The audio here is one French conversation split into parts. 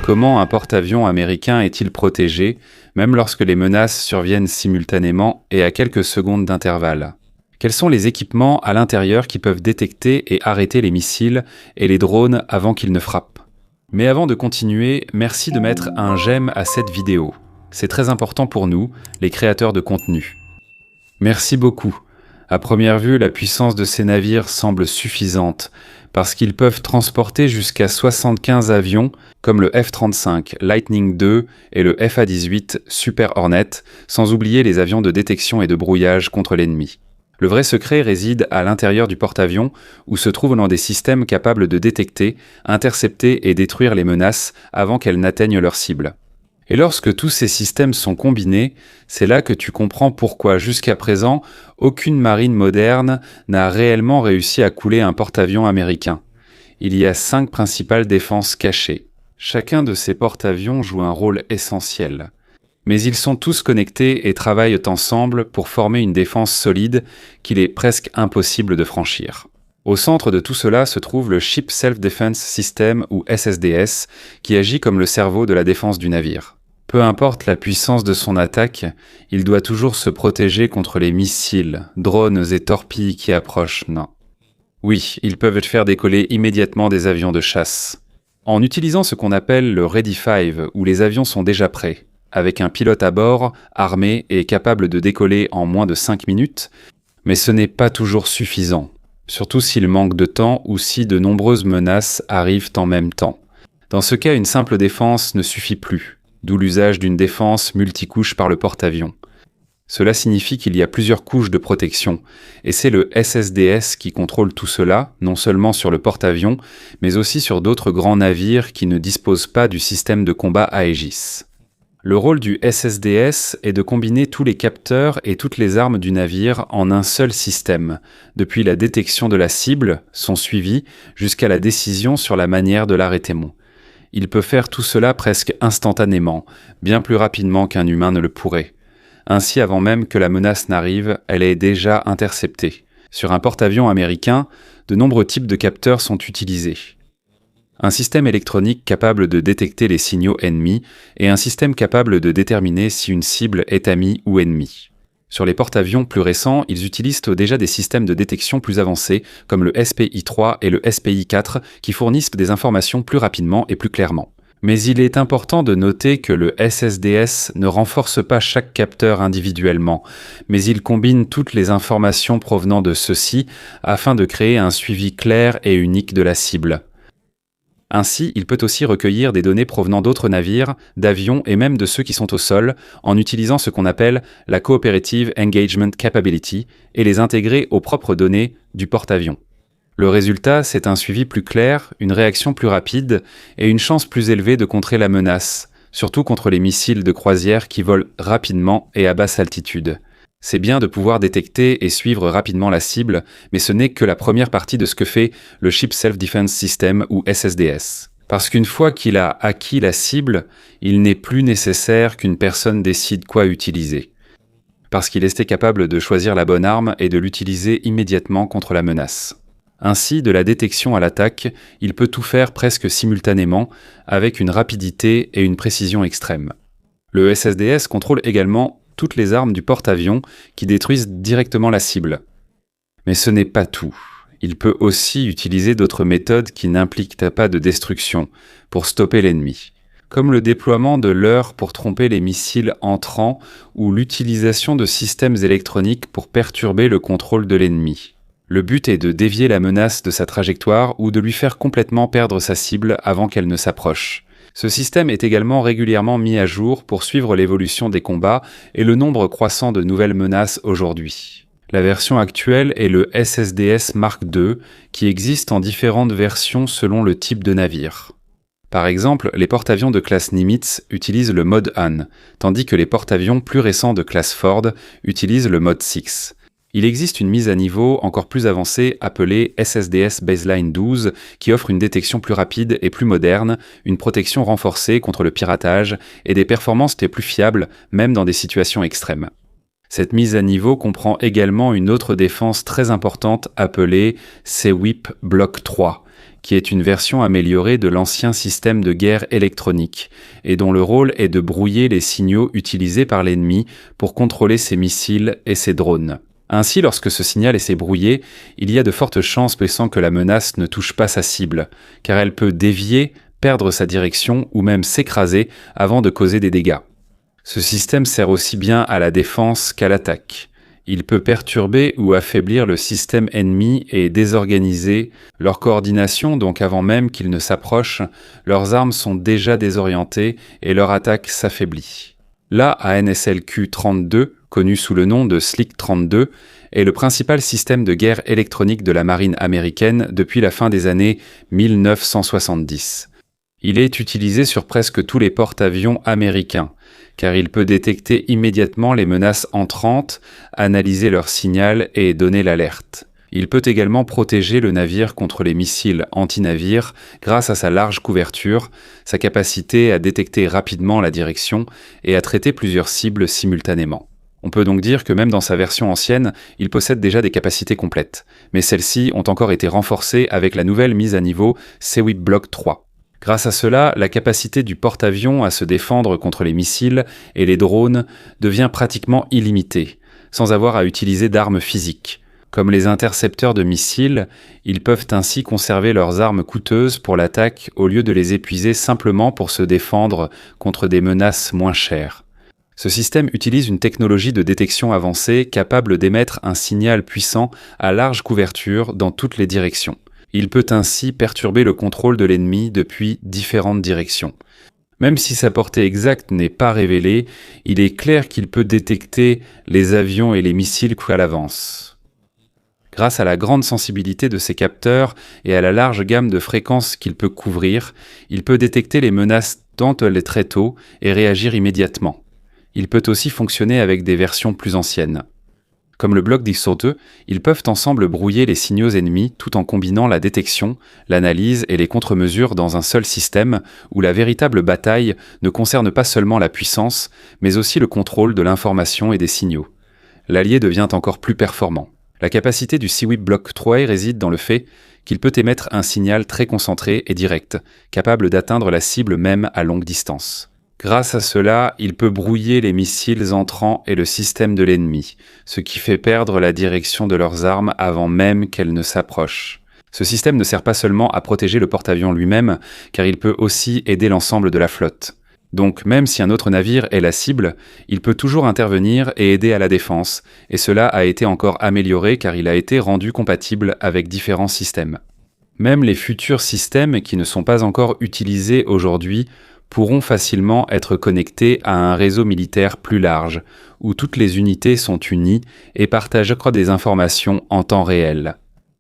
Comment un porte-avions américain est-il protégé, même lorsque les menaces surviennent simultanément et à quelques secondes d'intervalle? Quels sont les équipements à l'intérieur qui peuvent détecter et arrêter les missiles et les drones avant qu'ils ne frappent? Mais avant de continuer, merci de mettre un j'aime à cette vidéo. C'est très important pour nous, les créateurs de contenu. Merci beaucoup. À première vue, la puissance de ces navires semble suffisante, parce qu'ils peuvent transporter jusqu'à 75 avions, comme le F-35 Lightning II et le FA-18 Super Hornet, sans oublier les avions de détection et de brouillage contre l'ennemi. Le vrai secret réside à l'intérieur du porte-avions, où se trouvent l'un des systèmes capables de détecter, intercepter et détruire les menaces avant qu'elles n'atteignent leur cible. Et lorsque tous ces systèmes sont combinés, c'est là que tu comprends pourquoi jusqu'à présent, aucune marine moderne n'a réellement réussi à couler un porte-avions américain. Il y a 5 principales défenses cachées. Chacun de ces porte-avions joue un rôle essentiel. Mais ils sont tous connectés et travaillent ensemble pour former une défense solide qu'il est presque impossible de franchir. Au centre de tout cela se trouve le Ship Self-Defense System ou SSDS, qui agit comme le cerveau de la défense du navire. Peu importe la puissance de son attaque, il doit toujours se protéger contre les missiles, drones et torpilles qui approchent, non. Oui, ils peuvent faire décoller immédiatement des avions de chasse. En utilisant ce qu'on appelle le Ready 5, où les avions sont déjà prêts, avec un pilote à bord, armé et capable de décoller en moins de 5 minutes, mais ce n'est pas toujours suffisant, surtout s'il manque de temps ou si de nombreuses menaces arrivent en même temps. Dans ce cas, une simple défense ne suffit plus. D'où l'usage d'une défense multicouche par le porte-avions. Cela signifie qu'il y a plusieurs couches de protection, et c'est le SSDS qui contrôle tout cela, non seulement sur le porte-avions, mais aussi sur d'autres grands navires qui ne disposent pas du système de combat Aegis. Le rôle du SSDS est de combiner tous les capteurs et toutes les armes du navire en un seul système, depuis la détection de la cible, son suivi, jusqu'à la décision sur la manière de l'arrêter. Il peut faire tout cela presque instantanément, bien plus rapidement qu'un humain ne le pourrait. Ainsi, avant même que la menace n'arrive, elle est déjà interceptée. Sur un porte-avions américain, de nombreux types de capteurs sont utilisés. Un système électronique capable de détecter les signaux ennemis et un système capable de déterminer si une cible est amie ou ennemie. Sur les porte-avions plus récents, ils utilisent déjà des systèmes de détection plus avancés, comme le SPI-3 et le SPI-4, qui fournissent des informations plus rapidement et plus clairement. Mais il est important de noter que le SSDS ne renforce pas chaque capteur individuellement, mais il combine toutes les informations provenant de ceux-ci afin de créer un suivi clair et unique de la cible. Ainsi, il peut aussi recueillir des données provenant d'autres navires, d'avions et même de ceux qui sont au sol, en utilisant ce qu'on appelle la Cooperative Engagement Capability et les intégrer aux propres données du porte-avions. Le résultat, c'est un suivi plus clair, une réaction plus rapide et une chance plus élevée de contrer la menace, surtout contre les missiles de croisière qui volent rapidement et à basse altitude. C'est bien de pouvoir détecter et suivre rapidement la cible, mais ce n'est que la première partie de ce que fait le Ship Self-Defense System ou SSDS. Parce qu'une fois qu'il a acquis la cible, il n'est plus nécessaire qu'une personne décide quoi utiliser. Parce qu'il est capable de choisir la bonne arme et de l'utiliser immédiatement contre la menace. Ainsi, de la détection à l'attaque, il peut tout faire presque simultanément, avec une rapidité et une précision extrême. Le SSDS contrôle également toutes les armes du porte-avions qui détruisent directement la cible. Mais ce n'est pas tout. Il peut aussi utiliser d'autres méthodes qui n'impliquent pas de destruction pour stopper l'ennemi, comme le déploiement de leurres pour tromper les missiles entrants ou l'utilisation de systèmes électroniques pour perturber le contrôle de l'ennemi. Le but est de dévier la menace de sa trajectoire ou de lui faire complètement perdre sa cible avant qu'elle ne s'approche. Ce système est également régulièrement mis à jour pour suivre l'évolution des combats et le nombre croissant de nouvelles menaces aujourd'hui. La version actuelle est le SSDS Mark II, qui existe en différentes versions selon le type de navire. Par exemple, les porte-avions de classe Nimitz utilisent le mode Han, tandis que les porte-avions plus récents de classe Ford utilisent le mode 6. Il existe une mise à niveau encore plus avancée appelée SSDS Baseline 12 qui offre une détection plus rapide et plus moderne, une protection renforcée contre le piratage et des performances plus fiables même dans des situations extrêmes. Cette mise à niveau comprend également une autre défense très importante appelée CWIP Block 3 qui est une version améliorée de l'ancien système de guerre électronique, et dont le rôle est de brouiller les signaux utilisés par l'ennemi pour contrôler ses missiles et ses drones. Ainsi, lorsque ce signal est brouillé, il y a de fortes chances que la menace ne touche pas sa cible, car elle peut dévier, perdre sa direction ou même s'écraser avant de causer des dégâts. Ce système sert aussi bien à la défense qu'à l'attaque. Il peut perturber ou affaiblir le système ennemi et désorganiser leur coordination, donc avant même qu'ils ne s'approchent, leurs armes sont déjà désorientées et leur attaque s'affaiblit. L'ANSLQ-32, connu sous le nom de Slick-32, est le principal système de guerre électronique de la marine américaine depuis la fin des années 1970. Il est utilisé sur presque tous les porte-avions américains, car il peut détecter immédiatement les menaces entrantes, analyser leur signal et donner l'alerte. Il peut également protéger le navire contre les missiles anti-navires grâce à sa large couverture, sa capacité à détecter rapidement la direction et à traiter plusieurs cibles simultanément. On peut donc dire que même dans sa version ancienne, il possède déjà des capacités complètes, mais celles-ci ont encore été renforcées avec la nouvelle mise à niveau SEWIP Block 3. Grâce à cela, la capacité du porte-avions à se défendre contre les missiles et les drones devient pratiquement illimitée, sans avoir à utiliser d'armes physiques. Comme les intercepteurs de missiles, ils peuvent ainsi conserver leurs armes coûteuses pour l'attaque au lieu de les épuiser simplement pour se défendre contre des menaces moins chères. Ce système utilise une technologie de détection avancée capable d'émettre un signal puissant à large couverture dans toutes les directions. Il peut ainsi perturber le contrôle de l'ennemi depuis différentes directions. Même si sa portée exacte n'est pas révélée, il est clair qu'il peut détecter les avions et les missiles à l'avance. Grâce à la grande sensibilité de ses capteurs et à la large gamme de fréquences qu'il peut couvrir, il peut détecter les menaces très tôt et réagir immédiatement. Il peut aussi fonctionner avec des versions plus anciennes. Comme le bloc d'Ixote, ils peuvent ensemble brouiller les signaux ennemis tout en combinant la détection, l'analyse et les contre-mesures dans un seul système où la véritable bataille ne concerne pas seulement la puissance, mais aussi le contrôle de l'information et des signaux. L'allié devient encore plus performant. La capacité du SEWIP Block 3 réside dans le fait qu'il peut émettre un signal très concentré et direct, capable d'atteindre la cible même à longue distance. Grâce à cela, il peut brouiller les missiles entrants et le système de l'ennemi, ce qui fait perdre la direction de leurs armes avant même qu'elles ne s'approchent. Ce système ne sert pas seulement à protéger le porte-avions lui-même, car il peut aussi aider l'ensemble de la flotte. Donc même si un autre navire est la cible, il peut toujours intervenir et aider à la défense, et cela a été encore amélioré car il a été rendu compatible avec différents systèmes. Même les futurs systèmes qui ne sont pas encore utilisés aujourd'hui pourront facilement être connectés à un réseau militaire plus large, où toutes les unités sont unies et partagent des informations en temps réel.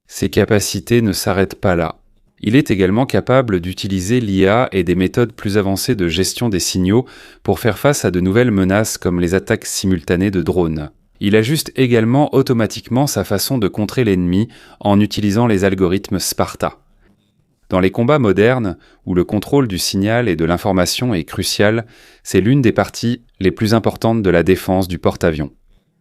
Ces capacités ne s'arrêtent pas là. Il est également capable d'utiliser l'IA et des méthodes plus avancées de gestion des signaux pour faire face à de nouvelles menaces comme les attaques simultanées de drones. Il ajuste également automatiquement sa façon de contrer l'ennemi en utilisant les algorithmes Sparta. Dans les combats modernes, où le contrôle du signal et de l'information est crucial, c'est l'une des parties les plus importantes de la défense du porte-avions.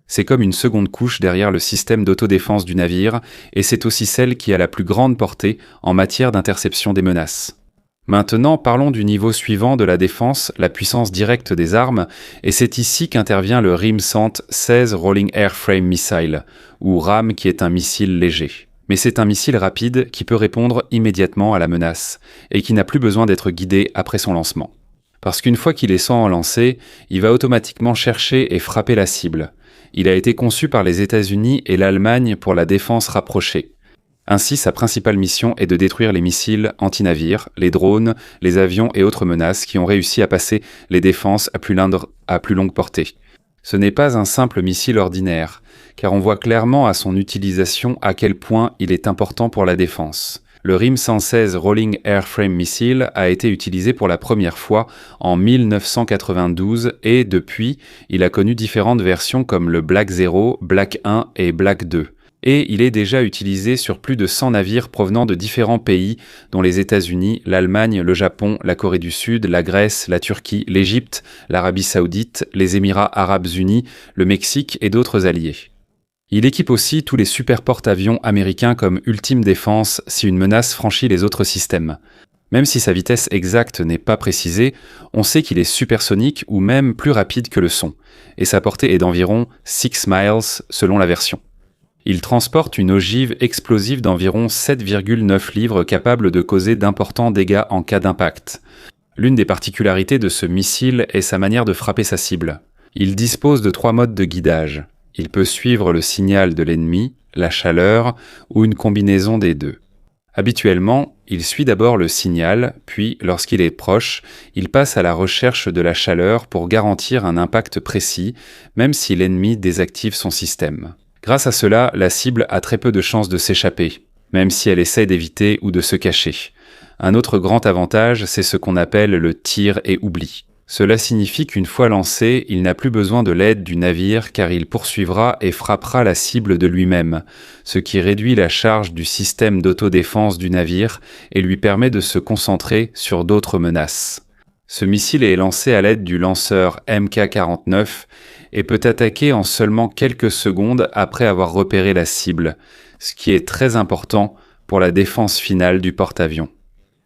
C'est comme une seconde couche derrière le système d'autodéfense du navire, et c'est aussi celle qui a la plus grande portée en matière d'interception des menaces. Maintenant, parlons du niveau suivant de la défense, la puissance directe des armes, et c'est ici qu'intervient le RIMSANT 16 Rolling Airframe Missile, ou RAM qui est un missile léger. Mais c'est un missile rapide qui peut répondre immédiatement à la menace, et qui n'a plus besoin d'être guidé après son lancement. Parce qu'une fois qu'il est sans lancé, il va automatiquement chercher et frapper la cible. Il a été conçu par les États-Unis et l'Allemagne pour la défense rapprochée. Ainsi, sa principale mission est de détruire les missiles anti-navires, les drones, les avions et autres menaces qui ont réussi à passer les défenses à plus longue portée. Ce n'est pas un simple missile ordinaire, car on voit clairement à son utilisation à quel point il est important pour la défense. Le RIM-116 Rolling Airframe Missile a été utilisé pour la première fois en 1992 et depuis, il a connu différentes versions comme le Black 0, Black 1 et Black 2. Et il est déjà utilisé sur plus de 100 navires provenant de différents pays, dont les États-Unis, l'Allemagne, le Japon, la Corée du Sud, la Grèce, la Turquie, l'Égypte, l'Arabie Saoudite, les Émirats Arabes Unis, le Mexique et d'autres alliés. Il équipe aussi tous les super porte-avions américains comme ultime défense si une menace franchit les autres systèmes. Même si sa vitesse exacte n'est pas précisée, on sait qu'il est supersonique ou même plus rapide que le son, et sa portée est d'environ 6 miles selon la version. Il transporte une ogive explosive d'environ 7,9 livres capable de causer d'importants dégâts en cas d'impact. L'une des particularités de ce missile est sa manière de frapper sa cible. Il dispose de 3 modes de guidage. Il peut suivre le signal de l'ennemi, la chaleur ou une combinaison des deux. Habituellement, il suit d'abord le signal, puis, lorsqu'il est proche, il passe à la recherche de la chaleur pour garantir un impact précis, même si l'ennemi désactive son système. Grâce à cela, la cible a très peu de chances de s'échapper, même si elle essaie d'éviter ou de se cacher. Un autre grand avantage, c'est ce qu'on appelle le tir et oubli. Cela signifie qu'une fois lancé, il n'a plus besoin de l'aide du navire car il poursuivra et frappera la cible de lui-même, ce qui réduit la charge du système d'autodéfense du navire et lui permet de se concentrer sur d'autres menaces. Ce missile est lancé à l'aide du lanceur Mk-49 et peut attaquer en seulement quelques secondes après avoir repéré la cible, ce qui est très important pour la défense finale du porte-avions.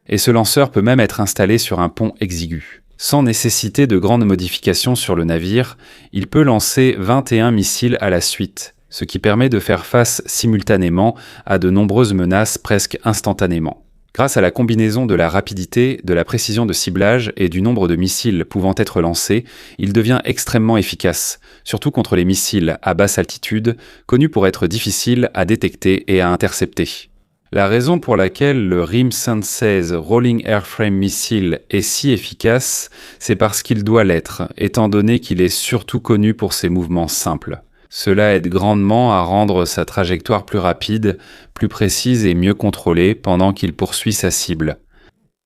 Et ce lanceur peut même être installé sur un pont exigu. Sans nécessiter de grandes modifications sur le navire, il peut lancer 21 missiles à la suite, ce qui permet de faire face simultanément à de nombreuses menaces presque instantanément. Grâce à la combinaison de la rapidité, de la précision de ciblage et du nombre de missiles pouvant être lancés, il devient extrêmement efficace, surtout contre les missiles à basse altitude, connus pour être difficiles à détecter et à intercepter. La raison pour laquelle le RIM-116 Rolling Airframe Missile est si efficace, c'est parce qu'il doit l'être, étant donné qu'il est surtout connu pour ses mouvements simples. Cela aide grandement à rendre sa trajectoire plus rapide, plus précise et mieux contrôlée pendant qu'il poursuit sa cible.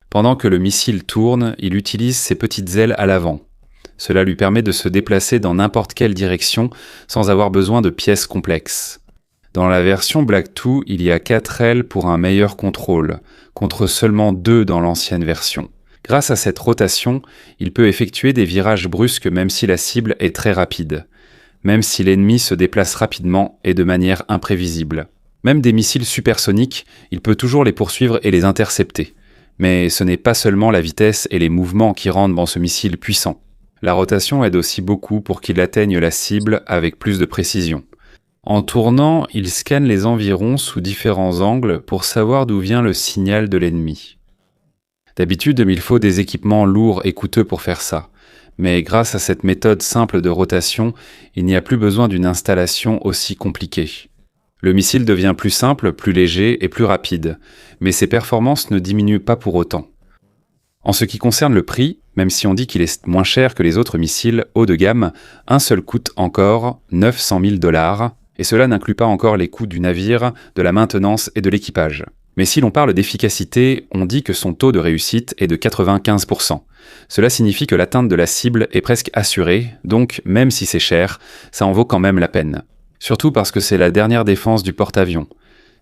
Pendant que le missile tourne, il utilise ses petites ailes à l'avant. Cela lui permet de se déplacer dans n'importe quelle direction sans avoir besoin de pièces complexes. Dans la version Black II, il y a 4 ailes pour un meilleur contrôle, contre seulement 2 dans l'ancienne version. Grâce à cette rotation, il peut effectuer des virages brusques même si la cible est très rapide, même si l'ennemi se déplace rapidement et de manière imprévisible. Même des missiles supersoniques, il peut toujours les poursuivre et les intercepter. Mais ce n'est pas seulement la vitesse et les mouvements qui rendent ce missile puissant. La rotation aide aussi beaucoup pour qu'il atteigne la cible avec plus de précision. En tournant, il scanne les environs sous différents angles pour savoir d'où vient le signal de l'ennemi. D'habitude, il faut des équipements lourds et coûteux pour faire ça, mais grâce à cette méthode simple de rotation, il n'y a plus besoin d'une installation aussi compliquée. Le missile devient plus simple, plus léger et plus rapide, mais ses performances ne diminuent pas pour autant. En ce qui concerne le prix, même si on dit qu'il est moins cher que les autres missiles haut de gamme, un seul coûte encore 900 000 $, et cela n'inclut pas encore les coûts du navire, de la maintenance et de l'équipage. Mais si l'on parle d'efficacité, on dit que son taux de réussite est de 95%. Cela signifie que l'atteinte de la cible est presque assurée, donc même si c'est cher, ça en vaut quand même la peine. Surtout parce que c'est la dernière défense du porte-avions.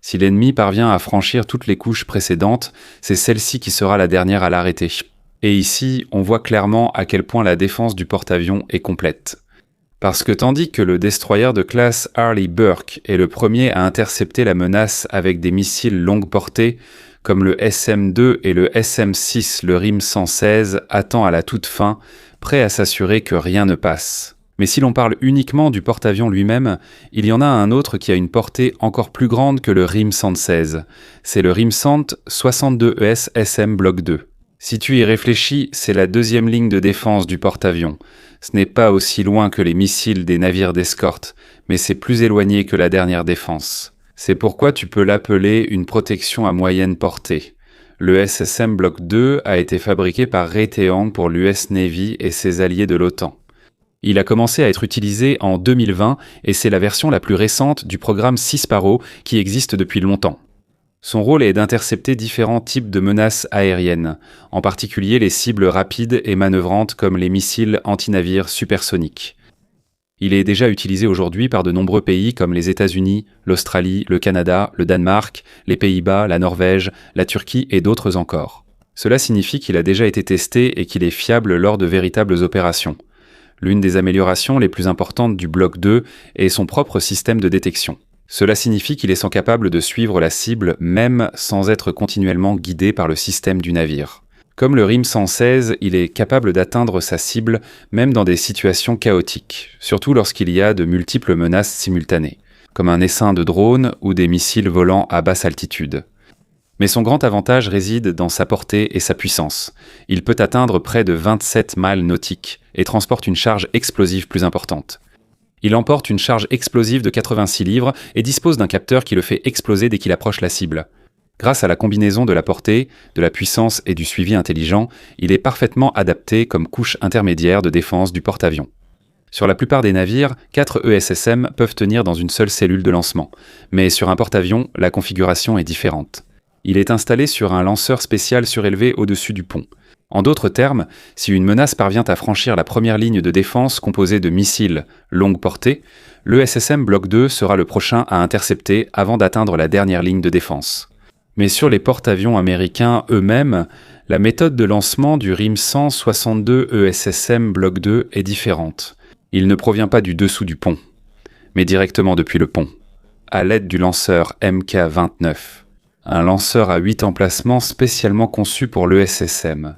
Si l'ennemi parvient à franchir toutes les couches précédentes, c'est celle-ci qui sera la dernière à l'arrêter. Et ici, on voit clairement à quel point la défense du porte-avions est complète. Parce que tandis que le destroyer de classe Arleigh Burke est le premier à intercepter la menace avec des missiles longue portée, comme le SM-2 et le SM-6, le RIM-116 attend à la toute fin, prêt à s'assurer que rien ne passe. Mais si l'on parle uniquement du porte-avions lui-même, il y en a un autre qui a une portée encore plus grande que le RIM-116. C'est le RIM-100 62ES SM Block 2. Si tu y réfléchis, c'est la deuxième ligne de défense du porte-avions. Ce n'est pas aussi loin que les missiles des navires d'escorte, mais c'est plus éloigné que la dernière défense. C'est pourquoi tu peux l'appeler une protection à moyenne portée. Le SSM Block 2 a été fabriqué par Raytheon pour l'US Navy et ses alliés de l'OTAN. Il a commencé à être utilisé en 2020 et c'est la version la plus récente du programme Sea Sparrow qui existe depuis longtemps. Son rôle est d'intercepter différents types de menaces aériennes, en particulier les cibles rapides et manœuvrantes comme les missiles antinavires supersoniques. Il est déjà utilisé aujourd'hui par de nombreux pays comme les États-Unis, l'Australie, le Canada, le Danemark, les Pays-Bas, la Norvège, la Turquie et d'autres encore. Cela signifie qu'il a déjà été testé et qu'il est fiable lors de véritables opérations. L'une des améliorations les plus importantes du Block 2 est son propre système de détection. Cela signifie qu'ils sont capables de suivre la cible même sans être continuellement guidés par le système du navire. Comme le RIM 116, il est capable d'atteindre sa cible même dans des situations chaotiques, surtout lorsqu'il y a de multiples menaces simultanées, comme un essaim de drones ou des missiles volant à basse altitude. Mais son grand avantage réside dans sa portée et sa puissance. Il peut atteindre près de 27 miles nautiques et transporte une charge explosive plus importante. Il emporte une charge explosive de 86 livres et dispose d'un capteur qui le fait exploser dès qu'il approche la cible. Grâce à la combinaison de la portée, de la puissance et du suivi intelligent, il est parfaitement adapté comme couche intermédiaire de défense du porte-avions. Sur la plupart des navires, 4 ESSM peuvent tenir dans une seule cellule de lancement, mais sur un porte-avions, la configuration est différente. Il est installé sur un lanceur spécial surélevé au-dessus du pont. En d'autres termes, si une menace parvient à franchir la première ligne de défense composée de missiles longue portée, l'ESSM Block 2 sera le prochain à intercepter avant d'atteindre la dernière ligne de défense. Mais sur les porte-avions américains eux-mêmes, la méthode de lancement du RIM 162 ESSM Block 2 est différente. Il ne provient pas du dessous du pont, mais directement depuis le pont, à l'aide du lanceur MK-29. Un lanceur à 8 emplacements spécialement conçu pour l'ESSM.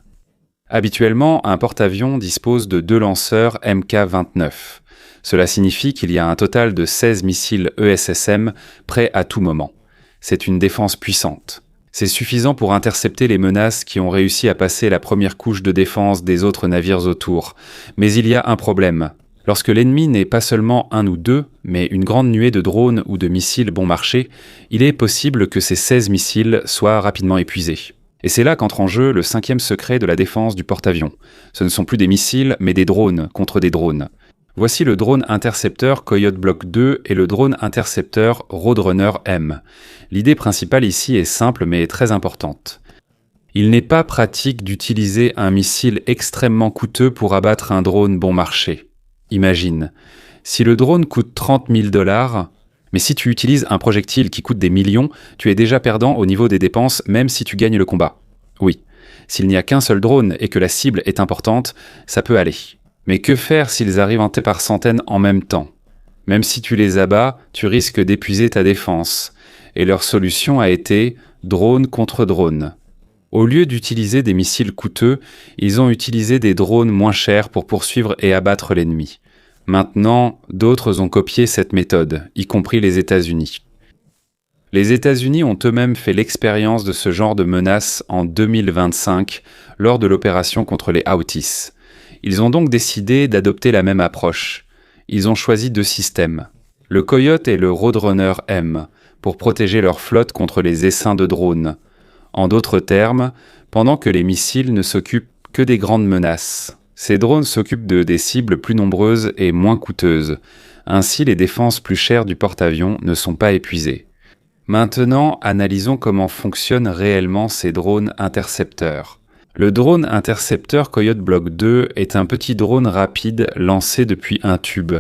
Habituellement, un porte-avions dispose de 2 lanceurs MK-29. Cela signifie qu'il y a un total de 16 missiles ESSM prêts à tout moment. C'est une défense puissante. C'est suffisant pour intercepter les menaces qui ont réussi à passer la première couche de défense des autres navires autour. Mais il y a un problème. Lorsque l'ennemi n'est pas seulement un ou deux, mais une grande nuée de drones ou de missiles bon marché, il est possible que ces 16 missiles soient rapidement épuisés. Et c'est là qu'entre en jeu le 5e secret de la défense du porte-avions. Ce ne sont plus des missiles, mais des drones contre des drones. Voici le drone intercepteur Coyote Block 2 et le drone intercepteur Roadrunner M. L'idée principale ici est simple mais très importante. Il n'est pas pratique d'utiliser un missile extrêmement coûteux pour abattre un drone bon marché. Imagine, si le drone coûte 30 000 $, mais si tu utilises un projectile qui coûte des millions, tu es déjà perdant au niveau des dépenses même si tu gagnes le combat. Oui, s'il n'y a qu'un seul drone et que la cible est importante, ça peut aller. Mais que faire s'ils arrivent par centaines en même temps? Même si tu les abats, tu risques d'épuiser ta défense. Et leur solution a été drone contre drone. Au lieu d'utiliser des missiles coûteux, ils ont utilisé des drones moins chers pour poursuivre et abattre l'ennemi. Maintenant, d'autres ont copié cette méthode, y compris les États-Unis. Les États-Unis ont eux-mêmes fait l'expérience de ce genre de menace en 2025 lors de l'opération contre les Houthis. Ils ont donc décidé d'adopter la même approche. Ils ont choisi 2 systèmes, le Coyote et le Roadrunner M, pour protéger leur flotte contre les essaims de drones. En d'autres termes, pendant que les missiles ne s'occupent que des grandes menaces, ces drones s'occupent des cibles plus nombreuses et moins coûteuses. Ainsi, les défenses plus chères du porte-avions ne sont pas épuisées. Maintenant, analysons comment fonctionnent réellement ces drones intercepteurs. Le drone intercepteur Coyote Block 2 est un petit drone rapide lancé depuis un tube.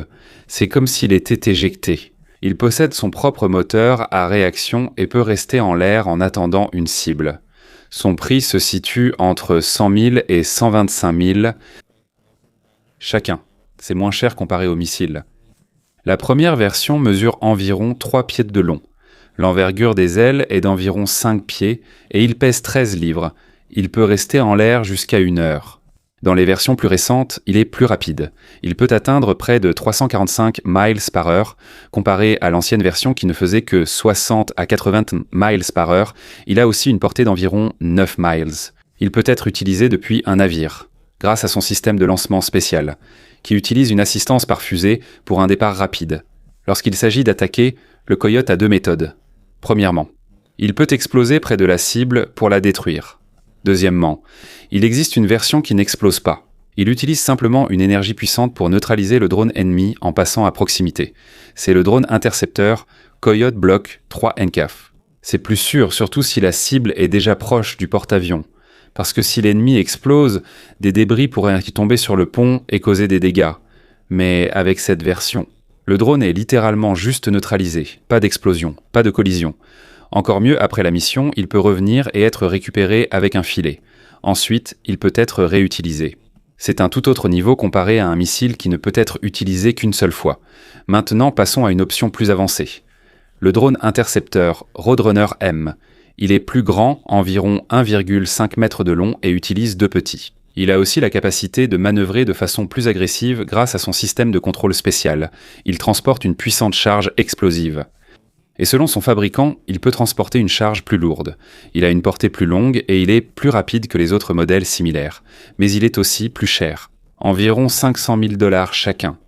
C'est comme s'il était éjecté. Il possède son propre moteur à réaction et peut rester en l'air en attendant une cible. Son prix se situe entre 100 000 et 125 000 chacun. C'est moins cher comparé aux missiles. La première version mesure environ 3 pieds de long. L'envergure des ailes est d'environ 5 pieds et il pèse 13 livres. Il peut rester en l'air jusqu'à 1 heure. Dans les versions plus récentes, il est plus rapide. Il peut atteindre près de 345 miles par heure. Comparé à l'ancienne version qui ne faisait que 60 à 80 miles par heure, il a aussi une portée d'environ 9 miles. Il peut être utilisé depuis un navire, grâce à son système de lancement spécial, qui utilise une assistance par fusée pour un départ rapide. Lorsqu'il s'agit d'attaquer, le Coyote a 2 méthodes. Premièrement, il peut exploser près de la cible pour la détruire. Deuxièmement, il existe une version qui n'explose pas. Il utilise simplement une énergie puissante pour neutraliser le drone ennemi en passant à proximité. C'est le drone intercepteur Coyote Block 3 NCAF. C'est plus sûr, surtout si la cible est déjà proche du porte-avions. Parce que si l'ennemi explose, des débris pourraient tomber sur le pont et causer des dégâts. Mais avec cette version, le drone est littéralement juste neutralisé. Pas d'explosion, pas de collision. Encore mieux, après la mission, il peut revenir et être récupéré avec un filet. Ensuite, il peut être réutilisé. C'est un tout autre niveau comparé à un missile qui ne peut être utilisé qu'une seule fois. Maintenant, passons à une option plus avancée. Le drone intercepteur Roadrunner M. Il est plus grand, environ 1,5 m de long et utilise 2 petits. Il a aussi la capacité de manœuvrer de façon plus agressive grâce à son système de contrôle spécial. Il transporte une puissante charge explosive. Et selon son fabricant, il peut transporter une charge plus lourde. Il a une portée plus longue et il est plus rapide que les autres modèles similaires. Mais il est aussi plus cher. Environ 500 000 $ chacun.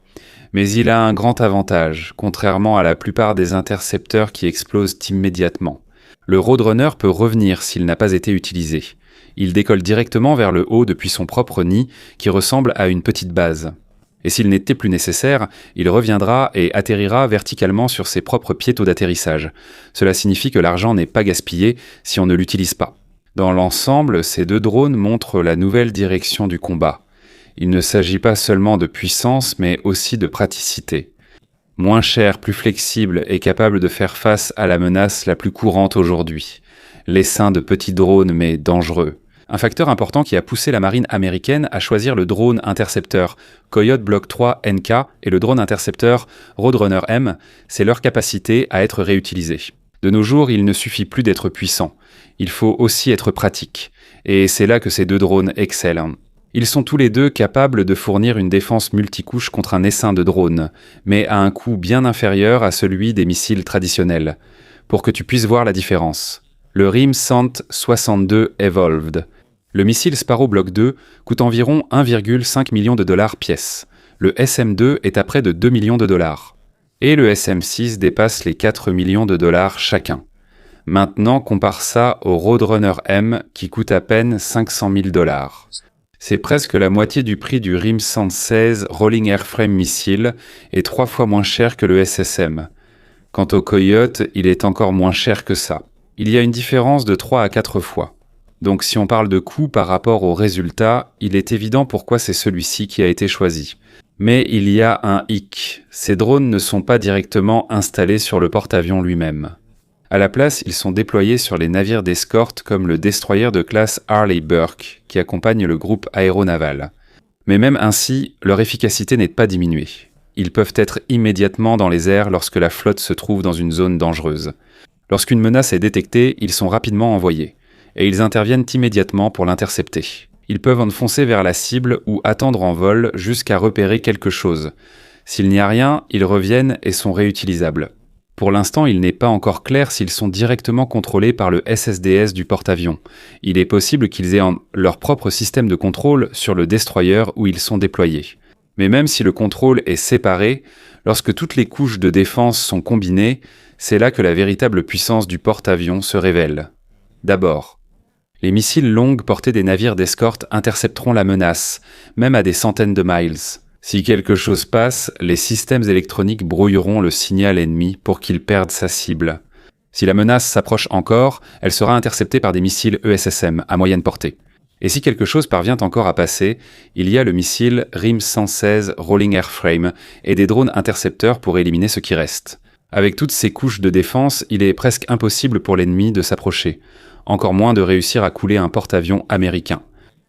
Mais il a un grand avantage, contrairement à la plupart des intercepteurs qui explosent immédiatement. Le Roadrunner peut revenir s'il n'a pas été utilisé. Il décolle directement vers le haut depuis son propre nid, qui ressemble à une petite base. Et s'il n'était plus nécessaire, il reviendra et atterrira verticalement sur ses propres piétaux d'atterrissage. Cela signifie que l'argent n'est pas gaspillé si on ne l'utilise pas. Dans l'ensemble, ces 2 drones montrent la nouvelle direction du combat. Il ne s'agit pas seulement de puissance, mais aussi de praticité. Moins cher, plus flexible et capable de faire face à la menace la plus courante aujourd'hui. L'essaim de petits drones, mais dangereux. Un facteur important qui a poussé la marine américaine à choisir le drone intercepteur Coyote Block 3 NK et le drone intercepteur Roadrunner M, c'est leur capacité à être réutilisés. De nos jours, il ne suffit plus d'être puissant. Il faut aussi être pratique. Et c'est là que ces 2 drones excellent. Ils sont tous les 2 capables de fournir une défense multicouche contre un essaim de drones, mais à un coût bien inférieur à celui des missiles traditionnels. Pour que tu puisses voir la différence. Le RIM-SANT 62 Evolved. Le missile Sparrow Block 2 coûte environ 1,5 million de $ pièce. Le SM-2 est à près de 2 millions de $. Et le SM-6 dépasse les 4 millions de $ chacun. Maintenant, compare ça au Roadrunner M qui coûte à peine 500 000 $. C'est presque la moitié du prix du RIM-116 Rolling Airframe Missile et 3 fois moins cher que le SSM. Quant au Coyote, il est encore moins cher que ça. Il y a une différence de 3 à 4 fois. Donc si on parle de coût par rapport au résultat, il est évident pourquoi c'est celui-ci qui a été choisi. Mais il y a un hic. Ces drones ne sont pas directement installés sur le porte-avions lui-même. À la place, ils sont déployés sur les navires d'escorte comme le destroyer de classe Harley Burke, qui accompagne le groupe aéronaval. Mais même ainsi, leur efficacité n'est pas diminuée. Ils peuvent être immédiatement dans les airs lorsque la flotte se trouve dans une zone dangereuse. Lorsqu'une menace est détectée, ils sont rapidement envoyés. Et ils interviennent immédiatement pour l'intercepter. Ils peuvent enfoncer vers la cible ou attendre en vol jusqu'à repérer quelque chose. S'il n'y a rien, ils reviennent et sont réutilisables. Pour l'instant, il n'est pas encore clair s'ils sont directement contrôlés par le SSDS du porte-avions. Il est possible qu'ils aient leur propre système de contrôle sur le destroyer où ils sont déployés. Mais même si le contrôle est séparé, lorsque toutes les couches de défense sont combinées, c'est là que la véritable puissance du porte-avions se révèle. D'abord, les missiles longues portés des navires d'escorte intercepteront la menace, même à des centaines de miles. Si quelque chose passe, les systèmes électroniques brouilleront le signal ennemi pour qu'il perde sa cible. Si la menace s'approche encore, elle sera interceptée par des missiles ESSM à moyenne portée. Et si quelque chose parvient encore à passer, il y a le missile RIM-116 Rolling Airframe et des drones intercepteurs pour éliminer ce qui reste. Avec toutes ces couches de défense, il est presque impossible pour l'ennemi de s'approcher, encore moins de réussir à couler un porte-avions américain.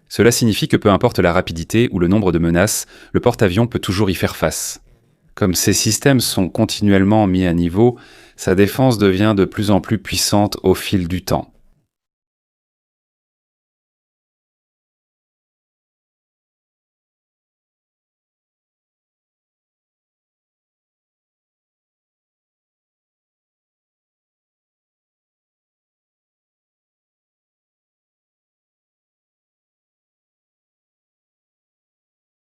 Cela signifie que peu importe la rapidité ou le nombre de menaces, le porte-avions peut toujours y faire face. Comme ces systèmes sont continuellement mis à niveau, sa défense devient de plus en plus puissante au fil du temps.